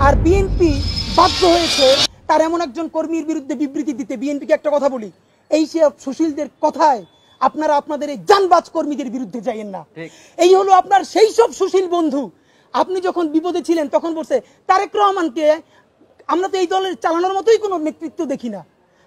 আর BNP বাধ্য হয়েছে তার এমন একজন কর্মীর বিরুদ্ধে বিবৃতি দিতে। বিএনপিকে একটা কথা বলি, এই সব সুশীলদের কথায় আপনারা আপনাদের এই জানবাজ কর্মীদের বিরুদ্ধে যাইয়েন না। এই হলো আপনার সেই সব সুশীল বন্ধু। আপনি যখন বিপদে ছিলেন তখন বলছে তারেক রহমানকে আমরা তো এই দলের চালানোর মতোই কোনো নেতৃত্ব দেখি না,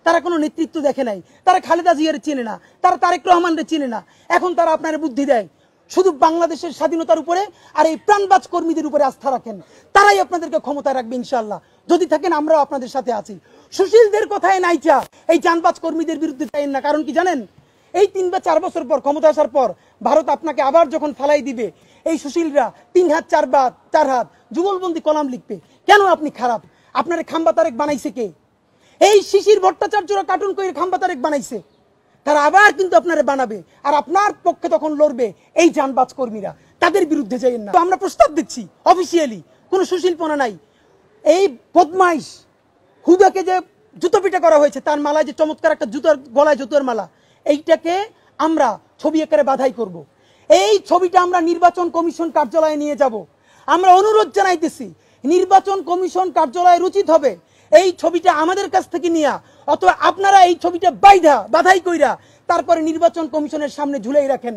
তারা কোনো নেতৃত্ব দেখে নাই, তারা খালেদা জিয়ার চেনে না, তারা তারেক রহমানকে চেনে না। এখন তারা আপনার বুদ্ধি দেয় শুধু বাংলাদেশের স্বাধীনতার উপরে আর এই প্রাণবাজ কর্মীদের উপরে আস্থা রাখেন, তারাই আপনাদেরকে ক্ষমতায় রাখবে ইনশাআল্লাহ। যদি থাকেন আমরাও আপনাদের সাথে আছি। সুশীলদের কথায় নাইচা এই জানবাজ কর্মীদের বিরুদ্ধে চাইেন না। কারণ কি জানেন, এই 3 বা 4 বছর পর ক্ষমতা আসার পর ভারত আপনাকে আবার যখন ফালাই দিবে, এই সুশীলরা 3 হাত 4 হাত যুগলবন্দি কলাম লিখবে কেন আপনি খারাপ, আপনার খাম্বা তারেক বানাইছে কে? এই শিশির ভট্টাচার্যরা কার্টুন করে খাম্বা তারেক বানাইছে, তারা আবার কিন্তু আপনারা বানাবে আর আপনার পক্ষে তখন লড়বে এই জানবাজ কর্মীরা। তাদের বিরুদ্ধে যাইয়েন না। আমরা প্রস্তাব দিচ্ছি অফিসিয়ালি, কোনো সুশীলপনা নাই। এই বদমাইশ হুদাকে যে জুতো পিটা করা হয়েছে, তার মালায় যে চমৎকার একটা জুতার গলায় জুতোর মালা, এইটাকে আমরা ছবি আকারে বাধাই করব। এই ছবিটা আমরা নির্বাচন কমিশন কার্যালয়ে নিয়ে যাব। আমরা অনুরোধ জানাইতেছি নির্বাচন কমিশন কার্যালয়ের উচিত হবে এই ছবিটা আমাদের কাছ থেকে নিয়ে, অথবা আপনারা এই ছবিটা বাধাই কইরা তারপরে নির্বাচন কমিশনের সামনে ঝুলাই রাখেন।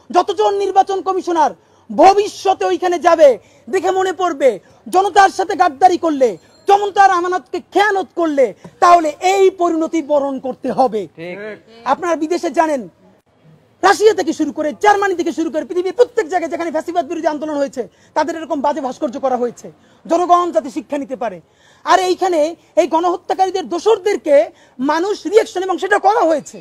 যতজন নির্বাচন কমিশনার ভবিষ্যতে ওইখানে যাবে দেখে মনে পড়বে জনতার সাথে গাদ্দারি করলে, জনতার আমানতকে খেয়ানত করলে তাহলে এই পরিণতি বরণ করতে হবে। আপনারা বিদেশে জানেন, রাশিয়া থেকে শুরু করে জার্মানি থেকে শুরু করে পৃথিবীর প্রত্যেক জায়গায় যেখানে ফ্যাসিবাদ বিরোধী আন্দোলন হয়েছে তাদের এরকম বাজে ভাস্কর্য করা হয়েছে, জনগণ যাতে শিক্ষা নিতে পারে। আর এইখানে এই গণহত্যাকারীদের দোসরদেরকে মানুষ রিয়াকশন এবং সেটা করা হয়েছে।